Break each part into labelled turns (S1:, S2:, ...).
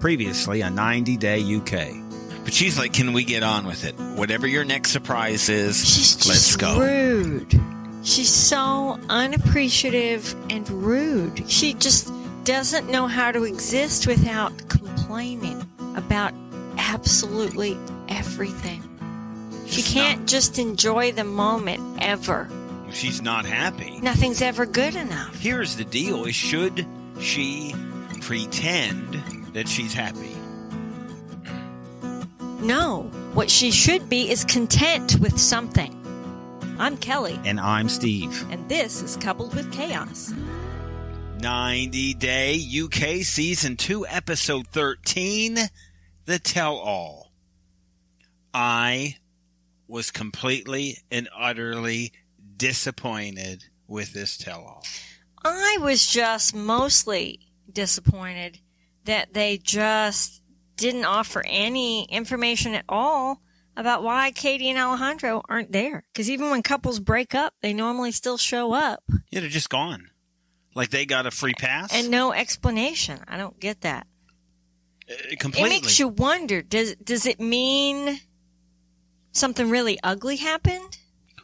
S1: Previously on 90 Day UK.
S2: But she's like, can we get on with it? Whatever your next surprise is,
S3: She's
S2: let's go.
S3: Rude. She's so unappreciative and rude. She just doesn't know how to exist without complaining about absolutely everything. She can't just enjoy the moment ever.
S1: She's not happy.
S3: Nothing's ever good enough.
S1: Here's the deal: is should she pretend that she's happy?
S3: No. What she should be is content with something. I'm Kelly.
S1: And I'm Steve.
S3: And this is Coupled with Chaos.
S1: 90 Day UK Season 2, Episode 13, The Tell-All. I was completely and utterly disappointed with this tell-all.
S3: I was just mostly disappointed that they just didn't offer any information at all about why Katie and Alejandro aren't there. Because even when couples break up, they normally still show up.
S1: Yeah, they're just gone. Like they got a free pass?
S3: And no explanation. I don't get that.
S1: Completely.
S3: It makes you wonder, does it mean something really ugly happened?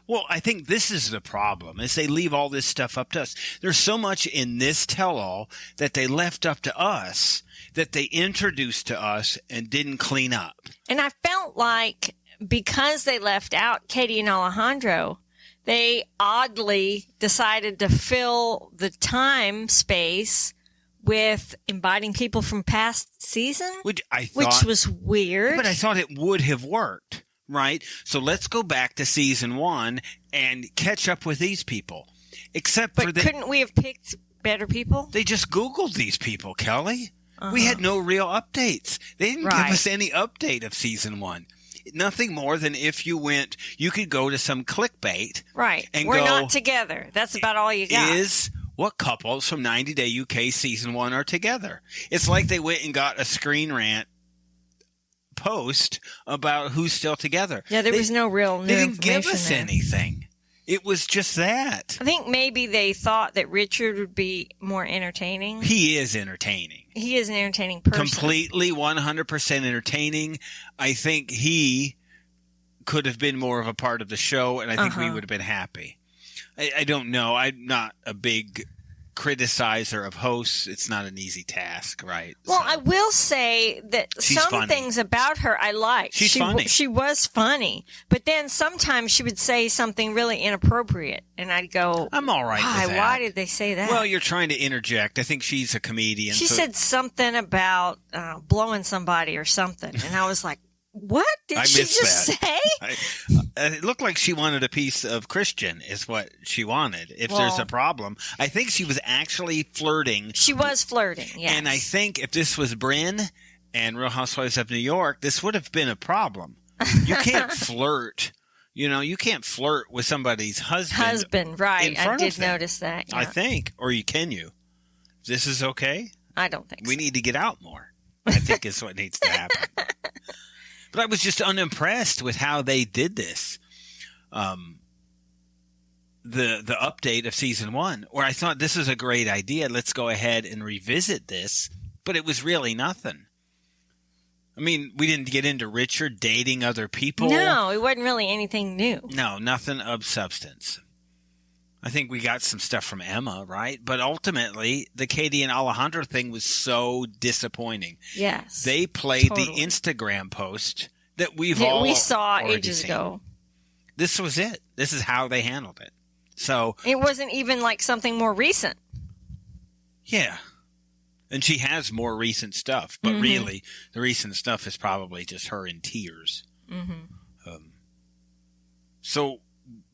S1: Well, I think this is the problem, is they leave all this stuff up to us. There's so much in this tell-all that they left up to us, that they introduced to us and didn't clean up.
S3: And I felt like because they left out Katie and Alejandro, they oddly decided to fill the time space with inviting people from past season,
S1: which
S3: was weird.
S1: But I thought it would have worked. Right? So let's go back to season 1 and catch up with these people. But
S3: couldn't we have picked better people?
S1: They just Googled these people, Kelly. We had no real updates. They didn't give us any update of season 1. Nothing more than if you could go to some clickbait.
S3: Right.
S1: And
S3: we're not together. That's about all you got.
S1: What couples from 90 Day UK season 1 are together? It's like they went and got a Screen Rant post about who's still together.
S3: Yeah, there was no real new
S1: information. They didn't give us
S3: there.
S1: anything. It was just that.
S3: I think maybe they thought that Richard would be more entertaining.
S1: He is entertaining.
S3: He is an entertaining person.
S1: Completely 100% entertaining. I think he could have been more of a part of the show, and I think we would have been happy. I don't know. I'm not a big criticizer of hosts. It's not an easy task, right?
S3: Well, I will say that some things about her I liked.
S1: She's funny.
S3: She was funny, but then sometimes she would say something really inappropriate, and I'd go,
S1: I'm all right with that.
S3: Why did they say that?
S1: Well, you're trying to interject. I think she's a comedian.
S3: She said something about blowing somebody or something, and I was like, what did she just say?
S1: It looked like she wanted a piece of Christian is what she wanted. If there's a problem, I think she was actually flirting.
S3: She was flirting, yes.
S1: And I think if this was Bryn and Real Housewives of New York, this would have been a problem. You can't flirt. You can't flirt with somebody's husband.
S3: Right. I did notice that. Yeah.
S1: I think. Or can you? This is okay?
S3: I don't think so.
S1: We need to get out more, I think is what needs to happen. But I was just unimpressed with how they did this. The update of season 1, where I thought this is a great idea. Let's go ahead and revisit this. But it was really nothing. I mean, we didn't get into Richard dating other people.
S3: No, it wasn't really anything new.
S1: No, nothing of substance. I think we got some stuff from Emma, right? But ultimately, the Katie and Alejandro thing was so disappointing.
S3: Yes.
S1: They played the Instagram post that we
S3: saw ages ago.
S1: This was it. This is how they handled it. So
S3: it wasn't even like something more recent.
S1: Yeah. And she has more recent stuff, but really the recent stuff is probably just her in tears. So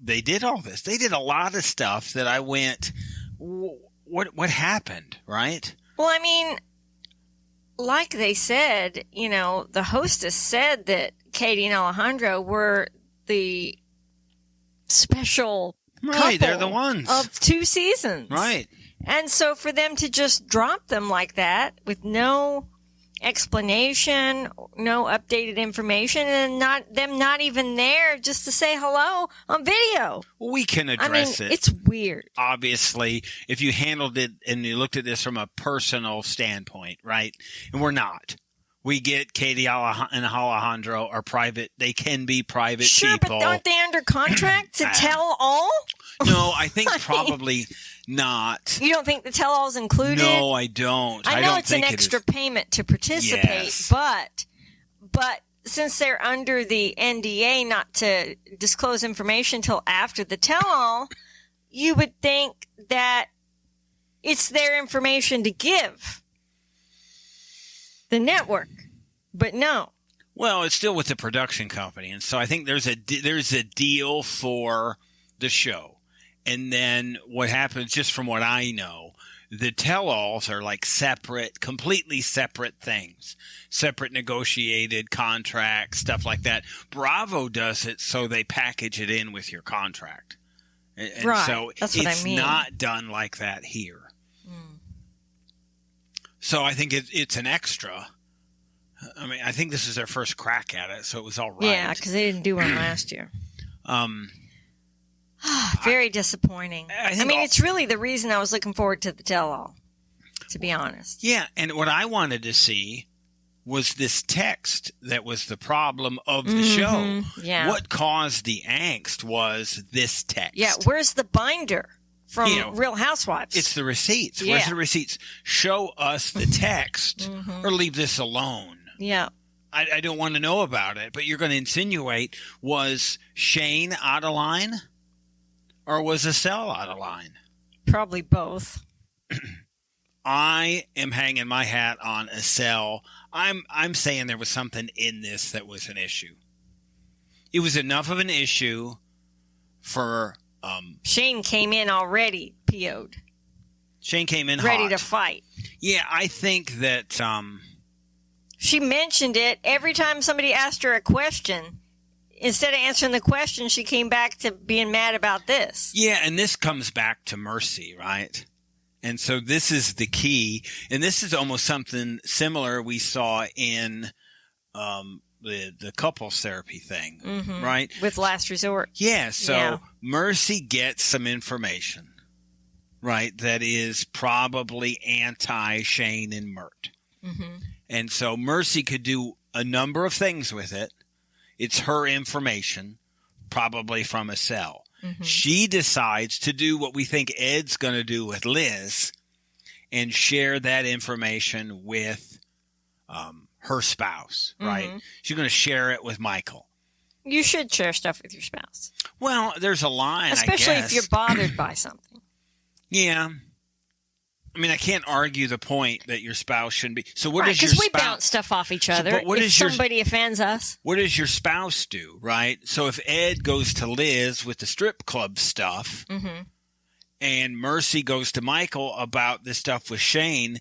S1: they did all this. They did a lot of stuff that I went, what happened, right?
S3: Well, I mean, like they said, the hostess said that Katie and Alejandro were the special couple
S1: they're the ones
S3: of 2 seasons.
S1: Right.
S3: And so for them to just drop them like that with no explanation, no updated information, and not even there just to say hello on video.
S1: We can address it.
S3: It's weird.
S1: Obviously, if you handled it and you looked at this from a personal standpoint, right? And we're not. We get Katie and Alejandro are private. They can be private
S3: sure,
S1: people.
S3: But aren't they under contract to tell all?
S1: No, I think probably not.
S3: You don't think the tell-all is included?
S1: No, I don't.
S3: I know it's an extra payment to participate,
S1: yes.
S3: but since they're under the NDA not to disclose information till after the tell-all, you would think that it's their information to give the network, but no.
S1: Well, it's still with the production company, and so I think there's a deal for the show, and then what happens, just from what I know, the tell-alls are like separate, completely separate things, separate negotiated contracts, stuff like that. Bravo does it so they package it in with your contract, and
S3: right.
S1: So
S3: that's what I mean.
S1: It's not done like that here. So I think it's an extra. I mean, I think this is their first crack at it, so it was all right.
S3: Yeah, because they didn't do one last year. Very disappointing. I mean, it's really the reason I was looking forward to the tell-all, to be honest.
S1: Yeah, and what I wanted to see was this text that was the problem of the show.
S3: Yeah.
S1: What caused the angst was this text.
S3: Yeah, where's the binder? From Real Housewives.
S1: It's the receipts.
S3: Yeah.
S1: Where's the receipts? Show us the text or leave this alone.
S3: Yeah.
S1: I don't want to know about it, but you're going to insinuate, was Shane out of line or was Estelle out of line?
S3: Probably both.
S1: I am hanging my hat on Estelle. I'm saying there was something in this that was an issue. It was enough of an issue for...
S3: Shane came in already PO'd.
S1: Shane came in
S3: ready
S1: hot.
S3: to fight.
S1: Yeah, I think that
S3: she mentioned it every time somebody asked her a question. Instead of answering the question, she came back to being mad about this.
S1: Yeah, and this comes back to mercy, right? And so this is the key, and this is almost something similar we saw in the couples therapy thing, right?
S3: With Last Resort.
S1: Yeah, so Mercy gets some information, right, that is probably anti-Shane and Mert. And so Mercy could do a number of things with it. It's her information, probably from a cell. She decides to do what we think Ed's going to do with Liz and share that information with her spouse, right? She's going to share it with Michael.
S3: You should share stuff with your spouse.
S1: Well, there's a line,
S3: especially
S1: I guess.
S3: If you're bothered by something.
S1: Yeah. I mean, I can't argue the point that your spouse shouldn't be. So what does your
S3: spouse... Because we
S1: spouse...
S3: bounce stuff off each other.
S1: So,
S3: if somebody offends us.
S1: What does your spouse do, right? So if Ed goes to Liz with the strip club stuff and Mercy goes to Michael about this stuff with Shane,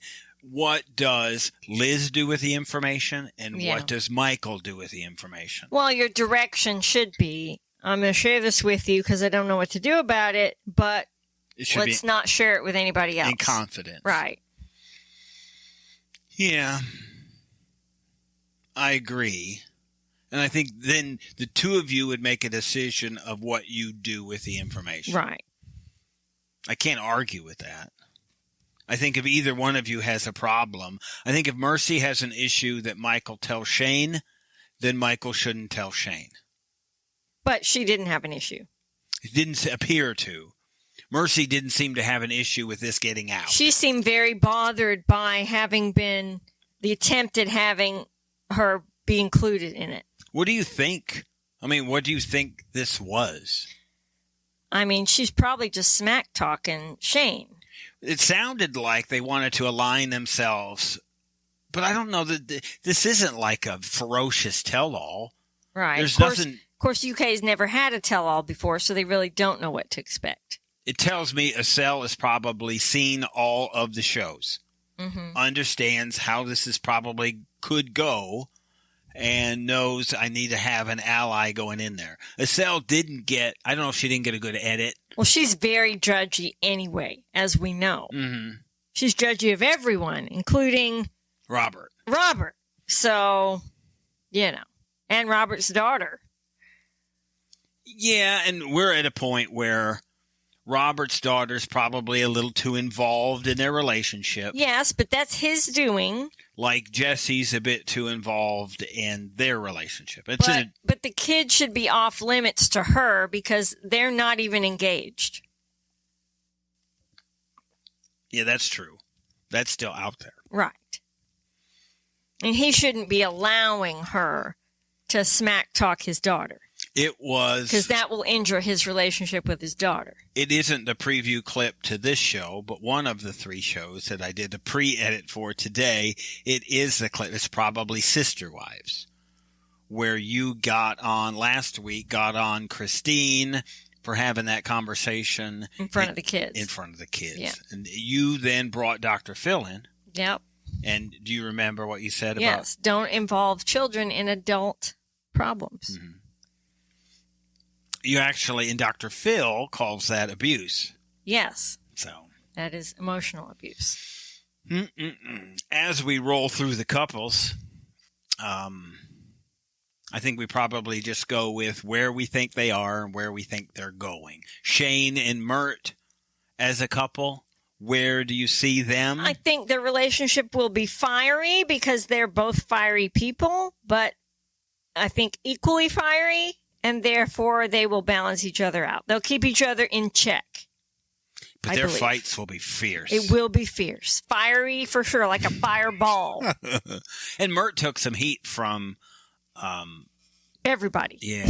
S1: what does Liz do with the information and what does Michael do with the information?
S3: Well, your direction should be, I'm going to share this with you because I don't know what to do about it, but let's not share it with anybody else.
S1: In confidence.
S3: Right.
S1: Yeah. I agree. And I think then the two of you would make a decision of what you do with the information.
S3: Right.
S1: I can't argue with that. I think if either one of you has a problem, I think if Mercy has an issue that Michael tells Shane, then Michael shouldn't tell Shane.
S3: But she didn't have an issue.
S1: It didn't appear to. Mercy didn't seem to have an issue with this getting out.
S3: She seemed very bothered by having been the attempt at having her be included in it.
S1: What do you think? I mean, what do you think this was?
S3: I mean, she's probably just smack talking Shane.
S1: It sounded like they wanted to align themselves, but I don't know that this isn't like a ferocious tell-all.
S3: Right.
S1: There's
S3: Of course, UK's never had a tell-all before, so they really don't know what to expect.
S1: It tells me Estelle has probably seen all of the shows, understands how this is probably could go, and knows I need to have an ally going in there. Estelle didn't get, I don't know if she didn't get a good edit.
S3: Well, she's very judgy anyway, as we know. She's judgy of everyone, including
S1: Robert.
S3: So, and Robert's daughter.
S1: Yeah, and we're at a point where Robert's daughter's probably a little too involved in their relationship.
S3: Yes, but that's his doing.
S1: Like Jesse's a bit too involved in their relationship.
S3: But the kid should be off limits to her because they're not even engaged.
S1: Yeah, that's true. That's still out there.
S3: Right. And he shouldn't be allowing her to smack talk his daughter.
S1: It was...
S3: Because that will injure his relationship with his daughter.
S1: It isn't the preview clip to this show, but one of the 3 shows that I did the pre-edit for today, it is the clip. It's probably Sister Wives, where you last week got on Christine for having that conversation.
S3: In front of the kids.
S1: In front of the kids.
S3: Yeah.
S1: And you then brought Dr. Phil in.
S3: Yep.
S1: And do you remember what you said about...
S3: Yes, don't involve children in adult problems.
S1: Mm-hmm. You actually, and Dr. Phil calls that abuse.
S3: Yes.
S1: So
S3: that is emotional abuse.
S1: As we roll through the couples, I think we probably just go with where we think they are and where we think they're going. Shane and Mert as a couple, where do you see them?
S3: I think their relationship will be fiery because they're both fiery people, but I think equally fiery. And therefore, they will balance each other out. They'll keep each other in check.
S1: But their fights will be fierce.
S3: It will be fierce. Fiery for sure, like a fireball.
S1: And Mert took some heat from...
S3: everybody.
S1: Yeah.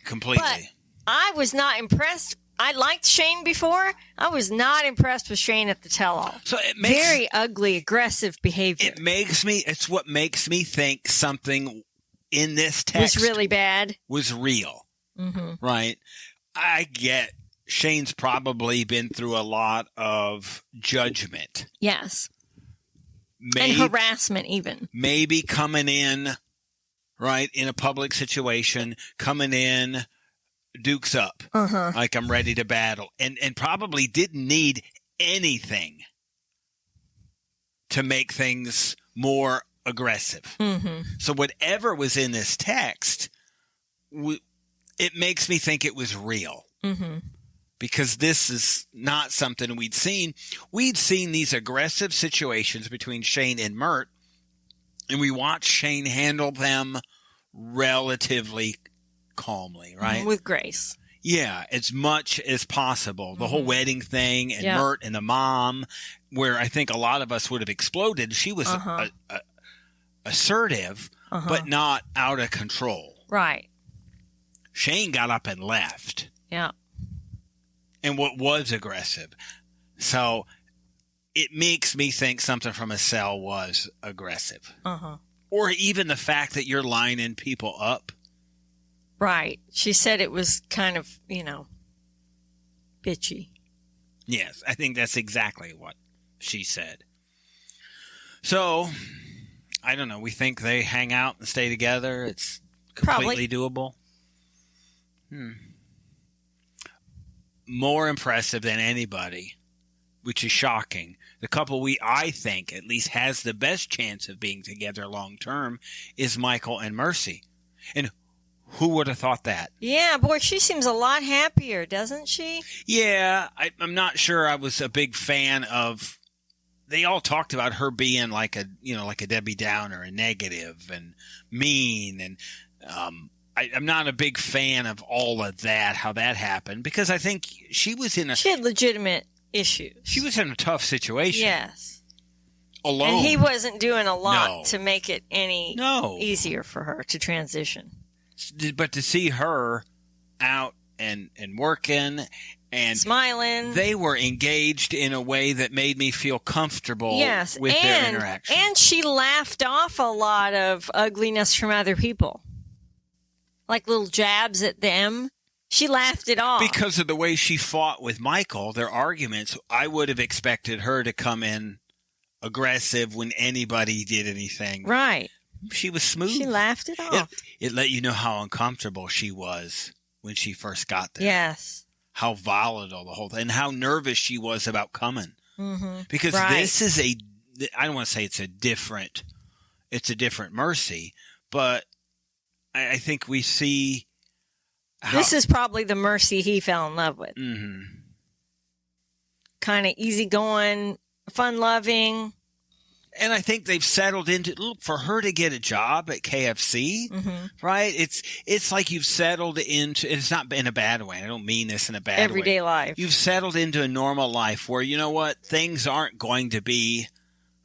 S1: Completely.
S3: But I was not impressed. I liked Shane before. I was not impressed with Shane at the tell-all.
S1: So it makes...
S3: Very ugly, aggressive behavior.
S1: It's what makes me think something... in this text
S3: was really bad.
S1: Was real.
S3: Mm-hmm.
S1: Right? I get Shane's probably been through a lot of judgment.
S3: Yes. And harassment even. Maybe
S1: coming in, right, in a public situation, coming in, dukes up.
S3: Uh-huh.
S1: Like I'm ready to battle. And probably didn't need anything to make things more aggressive.
S3: Mm-hmm.
S1: So whatever was in this text, it makes me think it was real.
S3: Mm-hmm.
S1: Because this is not something we'd seen. We'd seen these aggressive situations between Shane and Mert, and we watched Shane handle them relatively calmly, right?
S3: With grace.
S1: Yeah, as much as possible. The whole wedding thing and Mert and the mom, where I think a lot of us would have exploded. She was assertive, but not out of control.
S3: Right.
S1: Shane got up and left.
S3: Yeah.
S1: And what was aggressive. So it makes me think something from a cell was aggressive. Or even the fact that you're lining people up.
S3: Right. She said it was kind of, bitchy.
S1: Yes, I think that's exactly what she said. So, I don't know. We think they hang out and stay together. It's completely doable. More impressive than anybody, which is shocking. The couple I think, at least has the best chance of being together long term is Michael and Mercy. And who would have thought that?
S3: Yeah, boy, she seems a lot happier, doesn't she?
S1: Yeah, I'm not sure I was a big fan of... They all talked about her being like a Debbie Downer, a negative and mean. And I'm not a big fan of all of that, how that happened, because I think she had
S3: legitimate issues.
S1: She was in a tough situation.
S3: Yes.
S1: Alone.
S3: And he wasn't doing a lot to make it any easier for her to transition.
S1: But to see her out and working and
S3: smiling,
S1: they were engaged in a way that made me feel comfortable with their interaction.
S3: And she laughed off a lot of ugliness from other people. Like little jabs at them. She laughed it off.
S1: Because of the way she fought with Michael, their arguments, I would have expected her to come in aggressive when anybody did anything.
S3: Right.
S1: She was smooth.
S3: She laughed it off.
S1: It let you know how uncomfortable she was when she first got there.
S3: Yes.
S1: How volatile the whole thing, and how nervous she was about coming.
S3: Mm-hmm.
S1: Because this is I don't want to say it's a different Mercy, but I think we see
S3: This is probably the Mercy he fell in love with.
S1: Mm-hmm.
S3: Kind of easygoing, fun-loving.
S1: And I think they've settled into, look, for her to get a job at KFC, right? It's like you've settled into, it's not in a bad way. I don't mean this in a bad way.
S3: Everyday life.
S1: You've settled into a normal life where, you know what, things aren't going to be,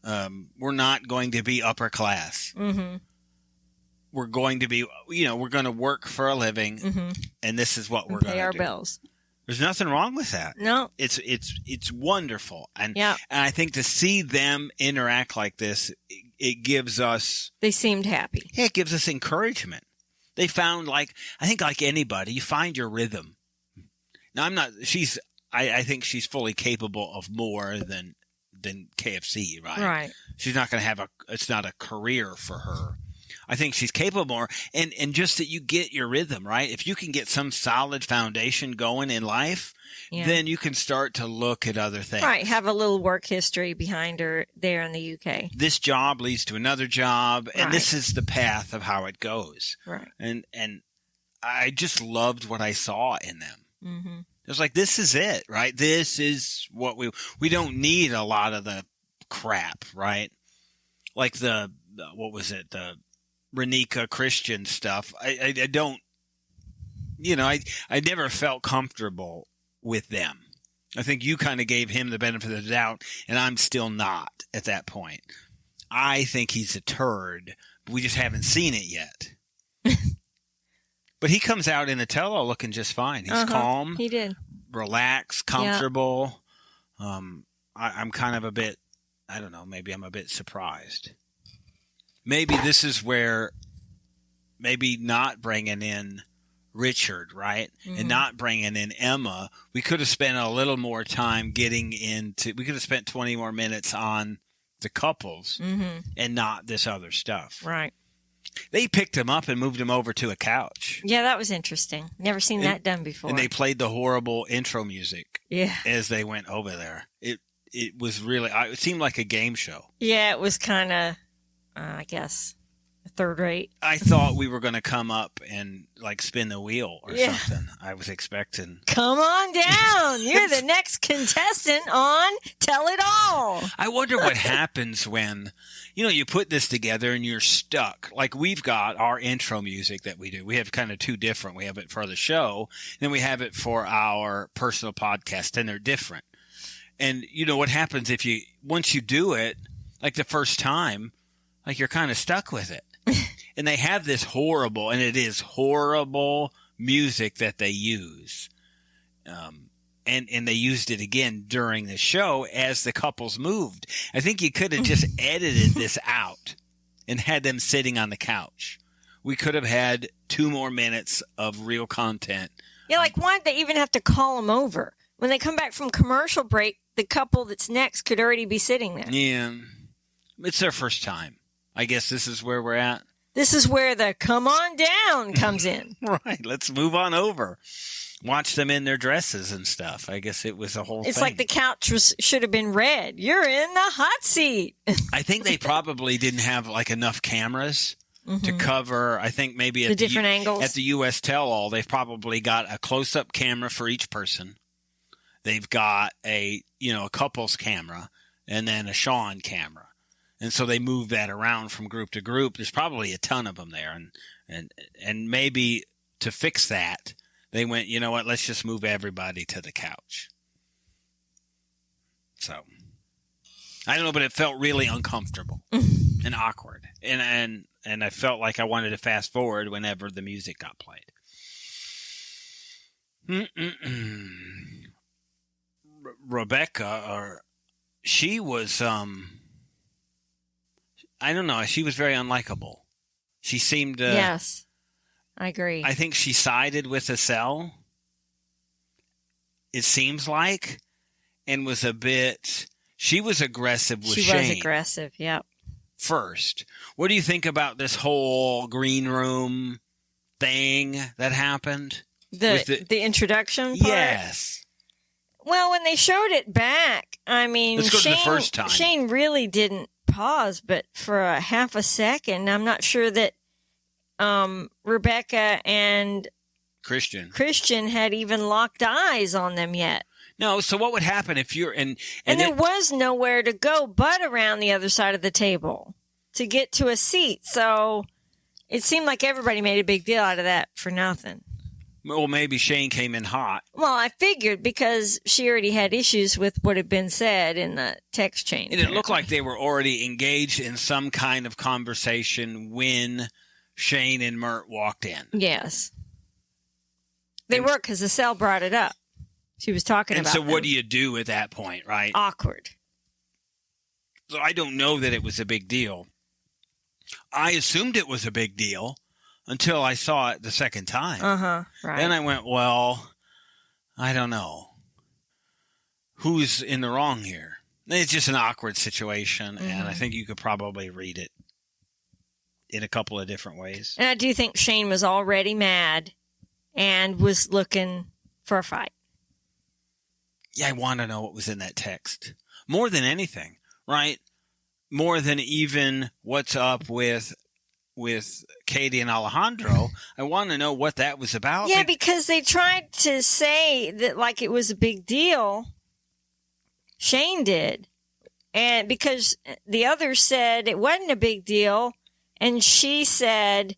S1: we're not going to be upper class. Mm-hmm. We're going to be, we're going to work for a living, and this is what we're going to do.
S3: Pay our bills.
S1: There's nothing wrong with that.
S3: No.
S1: It's wonderful. And I think to see them interact like this, it gives us...
S3: They seemed happy.
S1: Yeah, it gives us encouragement. They found, I think like anybody, you find your rhythm. Now, I think she's fully capable of more than KFC, right?
S3: Right.
S1: She's not going to it's not a career for her. I think she's capable more. And just that you get your rhythm, right? If you can get some solid foundation going in life, then you can start to look at other things.
S3: Right. Have a little work history behind her there in the UK.
S1: This job leads to another job, and this is the path of how it goes.
S3: Right.
S1: And I just loved what I saw in them. Mm-hmm. It was like, this is it, right? This is what we don't need a lot of the crap, right? Like what was it? The Renika Christian stuff. I don't, I never felt comfortable with them. I think you kind of gave him the benefit of the doubt, and I'm still not at that point. I think he's a turd. But we just haven't seen it yet. But he comes out in the Tell-All looking just fine. He's calm.
S3: He did.
S1: Relaxed, comfortable. Yeah. I'm kind of a bit, I don't know, maybe I'm a bit surprised. Maybe this is where maybe not bringing in Richard, right? Mm-hmm. And not bringing in Emma. We could have spent a little more time we could have spent 20 more minutes on the couples and not this other stuff.
S3: Right.
S1: They picked him up and moved him over to a couch.
S3: Yeah, that was interesting. Never seen that done before.
S1: And they played the horrible intro music as they went over there. It was really, it seemed like a game show. Yeah,
S3: it was kind of, I guess, third rate.
S1: I thought we were going to come up and spin the wheel or something. I was expecting.
S3: Come on down. You're the next contestant on Tell It All.
S1: I wonder what happens when, you put this together and you're stuck. Like we've got our intro music that we do. We have kind of two different. We have it for the show, then we have it for our personal podcast, and they're different. And what happens once you do it, like the first time, you're kind of stuck with it. And they have this horrible, and it is horrible music that they use. And they used it again during the show as the couples moved. I think you could have just edited this out and had them sitting on the couch. We could have had 2 more minutes of real content.
S3: Yeah, why did they even have to call them over? When they come back from commercial break, the couple that's next could already be sitting there.
S1: Yeah. It's their first time. I guess this is where we're at.
S3: This is where the come on down comes in.
S1: Right. Let's move on over. Watch them in their dresses and stuff. I guess it was a whole thing.
S3: It's like the couch should have been red. You're in the hot seat.
S1: I think they probably didn't have enough cameras to cover. I think maybe at
S3: the different angles.
S1: At the US Tell-All, they've probably got a close-up camera for each person. They've got a couple's camera and then a Sean camera. And so they move that around from group to group. There's probably a ton of them there. And maybe to fix that, they went, you know what, let's just move everybody to the couch. So, I don't know, but it felt really uncomfortable and awkward. And I felt like I wanted to fast forward whenever the music got played. Rebecca, she was, I don't know, she was very unlikable. She seemed to...
S3: Yes, I agree.
S1: I think she sided with Estelle, it seems like, and was a bit... She was aggressive with Shane.
S3: She was aggressive, yep.
S1: First. What do you think about this whole green room thing that happened?
S3: The introduction part?
S1: Yes.
S3: Well, when they showed it back, I mean,
S1: let's go to the first time.
S3: Shane really didn't pause, but for a half a second, I'm not sure that Rebecca and Christian had even locked eyes on them yet.
S1: No, so what would happen if you're and
S3: there was nowhere to go but around the other side of the table to get to a seat. So it seemed like everybody made a big deal out of that for nothing.
S1: Well, maybe Shane came in hot.
S3: Well, I figured because she already had issues with what had been said in the text chain.
S1: And it looked like they were already engaged in some kind of conversation when Shane and Mert walked in.
S3: Yes. They were, because Estelle brought it up. She was talking about it.
S1: And so what do you do at that point, right?
S3: Awkward.
S1: So I don't know that it was a big deal. I assumed it was a big deal until I saw it the second time.
S3: Right.
S1: Then I went, well, I don't know. Who's in the wrong here? It's just an awkward situation, and I think you could probably read it in a couple of different ways.
S3: And I do think Shane was already mad and was looking for a fight.
S1: Yeah, I want to know what was in that text. More than anything, right? More than even what's up with Katie and Alejandro. I want to know what that was about.
S3: Yeah, because they tried to say that like it was a big deal. Shane did. And because the others said it wasn't a big deal. And she said,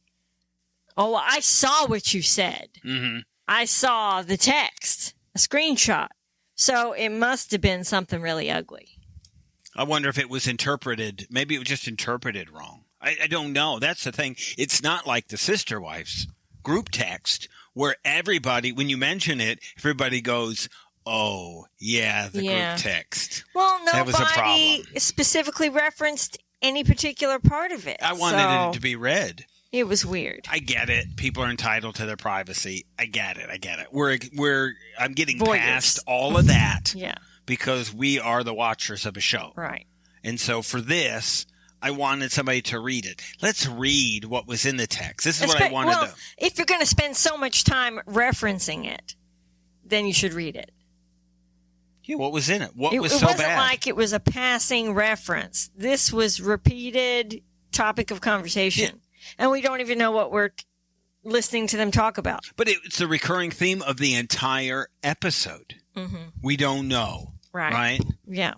S3: oh, I saw what you said. Mm-hmm. I saw the text, a screenshot. So it must have been something really ugly.
S1: I wonder if it was interpreted. Maybe it was just interpreted wrong. I don't know. That's the thing. It's not like the Sister Wives group text where everybody, when you mention it, everybody goes, oh, yeah, the group text.
S3: Well,
S1: that was a
S3: nobody
S1: problem.
S3: Specifically referenced any particular part of it.
S1: I wanted it to be read.
S3: It was weird.
S1: I get it. People are entitled to their privacy. I get it. I'm getting
S3: Voyeurs.
S1: past all of that.
S3: Yeah.
S1: Because we are the watchers of a show.
S3: Right.
S1: And so for this, I wanted somebody to read it. Let's read what was in the text. This is what I wanted to.
S3: If you're going to spend so much time referencing it, then you should read it.
S1: Yeah, what was in it? What was so bad?
S3: It wasn't like it was a passing reference. This was repeated topic of conversation. Yeah. And we don't even know what we're listening to them talk about.
S1: But it's the recurring theme of the entire episode. Mm-hmm. We don't know. Right?
S3: Yeah.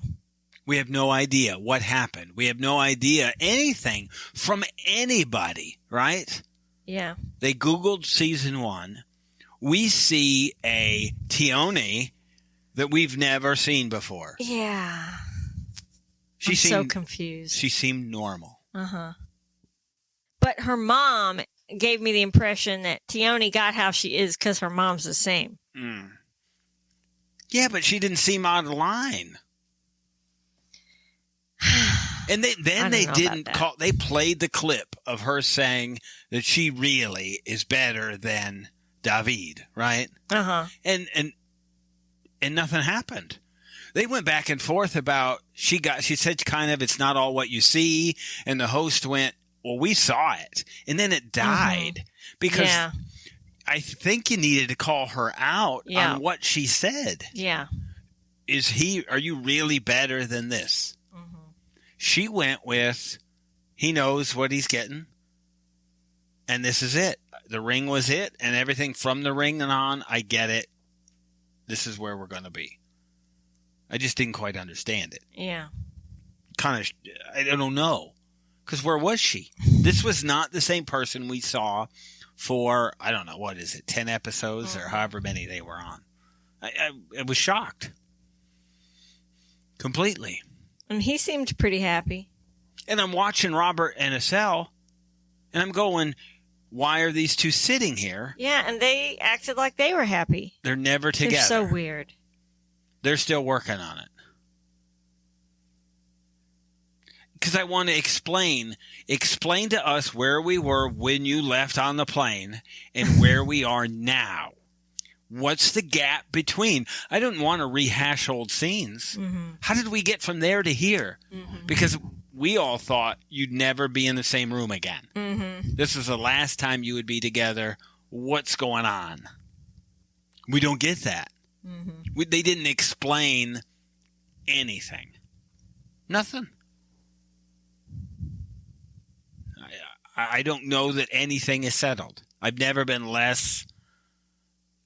S1: We have no idea what happened. We have no idea anything from anybody, right?
S3: Yeah.
S1: They Googled season 1. We see a Tione that we've never seen before.
S3: Yeah.
S1: I'm
S3: so confused.
S1: She seemed normal.
S3: Uh-huh. But her mom gave me the impression that Tione got how she is because her mom's the same.
S1: Mm. Yeah, but she didn't seem out of line. And they didn't call. They played the clip of her saying that she really is better than David, right?
S3: Uh-huh.
S1: And nothing happened. They went back and forth about she said kind of it's not all what you see, and the host went, well, we saw it, and then it died because I think you needed to call her out on what she said.
S3: Yeah.
S1: Are you really better than this? Mm-hmm. She went with, he knows what he's getting, and this is it. The ring was it, and everything from the ring and on, I get it. This is where we're going to be. I just didn't quite understand it.
S3: Yeah.
S1: I don't know. Because where was she? This was not the same person we saw for, I don't know, what is it, 10 episodes or however many they were on. I was shocked. Completely.
S3: And he seemed pretty happy.
S1: And I'm watching Robert and Estelle, and I'm going, why are these two sitting here?
S3: Yeah, and they acted like they were happy.
S1: They're never together.
S3: They're so weird.
S1: They're still working on it. Because I want to explain to us where we were when you left on the plane and where we are now. What's the gap between? I don't want to rehash old scenes. Mm-hmm. How did we get from there to here? Mm-hmm. Because we all thought you'd never be in the same room again. Mm-hmm. This was the last time you would be together. What's going on? We don't get that. Mm-hmm. They didn't explain anything. Nothing. I don't know that anything is settled. I've never been less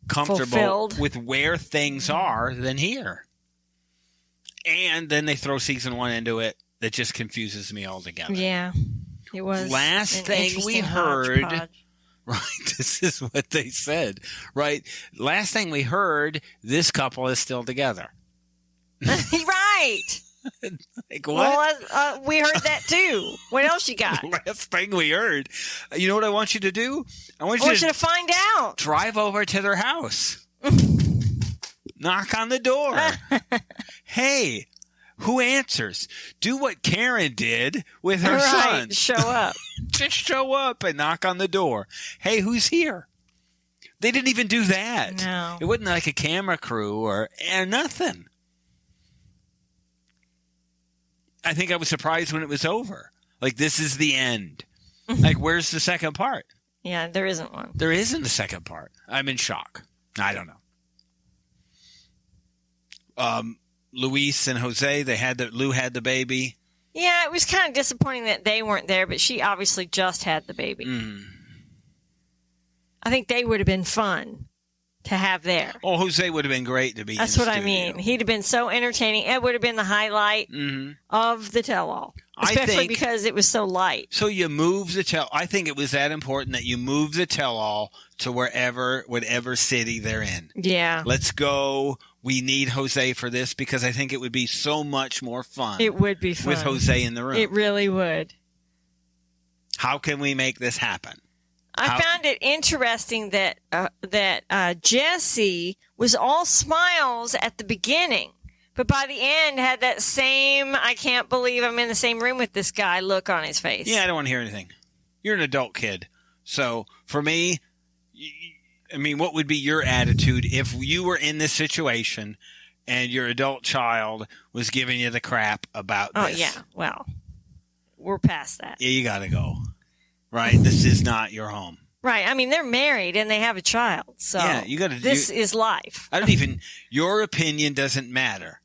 S1: comfortable
S3: fulfilled
S1: with where things are than here. And then they throw season 1 into it. That just confuses me altogether.
S3: Yeah, it was.
S1: Last thing we heard, right? This is what they said, right? Last thing we heard, this couple is still together.
S3: Right.
S1: Like what?
S3: Well, we heard that too. What else you got?
S1: Last thing we heard. You know what I want you to do? I want you to
S3: find out.
S1: Drive over to their house. Knock on the door. Hey. Who answers? Do what Karen did with her son.
S3: Show up.
S1: Just show up and knock on the door. Hey, who's here? They didn't even do that.
S3: No.
S1: It wasn't like a camera crew or nothing. I think I was surprised when it was over. Like, this is the end. Like, where's the second part?
S3: Yeah, there isn't one.
S1: There isn't a second part. I'm in shock. I don't know. Luis and Jose, Lou had the baby.
S3: Yeah, it was kind of disappointing that they weren't there, but she obviously just had the baby. I think they would have been fun to have there.
S1: Oh, Jose would have been great to be.
S3: That's what I mean. He'd have been so entertaining. It would have been the highlight of the tell-all, especially because it was so light.
S1: So you move the tell. I think it was that important that you move the tell-all to whatever city they're in.
S3: Yeah.
S1: Let's go. We need Jose for this because I think it would be so much more fun.
S3: It would be fun.
S1: With Jose in the room.
S3: It really would.
S1: How can we make this happen?
S3: I found it interesting that Jesse was all smiles at the beginning, but by the end had that same, I can't believe I'm in the same room with this guy look on his face.
S1: Yeah, I don't want to hear anything. You're an adult kid. So for me, I mean, what would be your attitude if you were in this situation and your adult child was giving you the crap about this?
S3: Oh, yeah. Well, we're past that.
S1: Yeah, you got to go. Right? This is not your home.
S3: Right. I mean, they're married and they have a child. So
S1: yeah, you got to.
S3: This is life.
S1: Your opinion doesn't matter.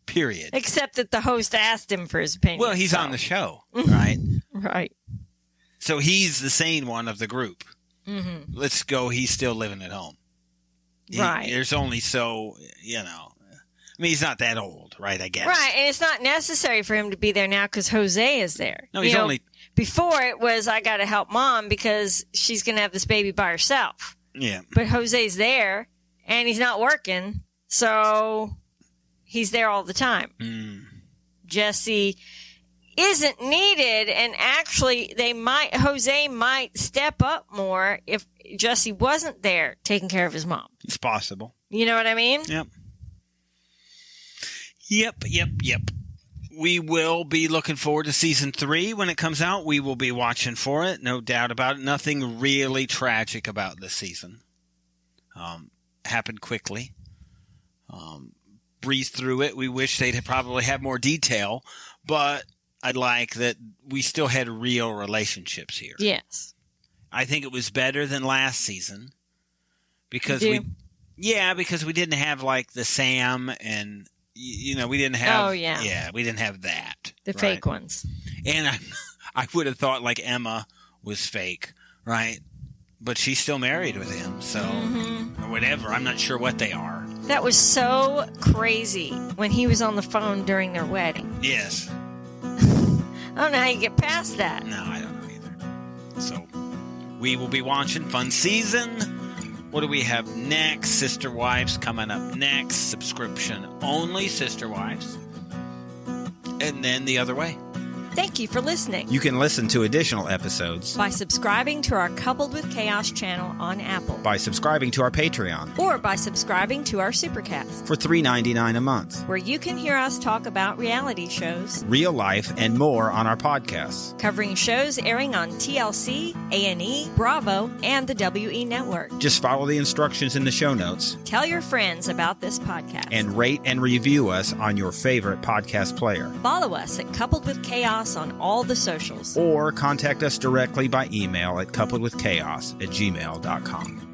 S1: Period.
S3: Except that the host asked him for his opinion.
S1: Well, he's on the show, right?
S3: Right.
S1: So he's the sane one of the group.
S3: Mm-hmm.
S1: Let's go. He's still living at home.
S3: Right.
S1: There's only I mean, he's not that old, right? I guess.
S3: Right. And it's not necessary for him to be there now because Jose is there.
S1: No, he's only.
S3: Before it was, I got to help mom because she's going to have this baby by herself.
S1: Yeah.
S3: But Jose's there and he's not working. So he's there all the time. Jesse isn't needed. And actually Jose might step up more if Jesse wasn't there taking care of his mom.
S1: It's possible.
S3: You know what I mean?
S1: Yep. We will be looking forward to season 3 when it comes out. We will be watching for it, no doubt about it. Nothing really tragic about this season. Happened quickly. Breezed through it. We wish they'd probably have more detail, but I like that we still had real relationships here.
S3: Yes.
S1: I think it was better than last season because because we didn't have like the Sam and we didn't have.
S3: Oh yeah.
S1: Yeah, we didn't have that.
S3: The fake ones.
S1: And I would have thought like Emma was fake, right? But she's still married with him, so or whatever. I'm not sure what they are.
S3: That was so crazy when he was on the phone during their wedding.
S1: Yes.
S3: I don't know how you get past that.
S1: No, I don't know either. So we will be watching. Fun season. What do we have next? Sister Wives coming up next. Subscription only Sister Wives. And then the other way.
S3: Thank you for listening.
S2: You can listen to additional episodes
S3: by subscribing to our Coupled with Chaos channel on Apple.
S2: By subscribing to our Patreon.
S3: Or by subscribing to our Supercast.
S2: For $3.99 a month.
S3: Where you can hear us talk about reality shows,
S2: real life, and more on our podcasts.
S3: Covering shows airing on TLC, A&E, Bravo, and the WE Network.
S2: Just follow the instructions in the show notes.
S3: Tell your friends about this podcast.
S2: And rate and review us on your favorite podcast player.
S3: Follow us at Coupled with Chaos on all the socials.
S2: Or contact us directly by email at coupledwithchaos@gmail.com.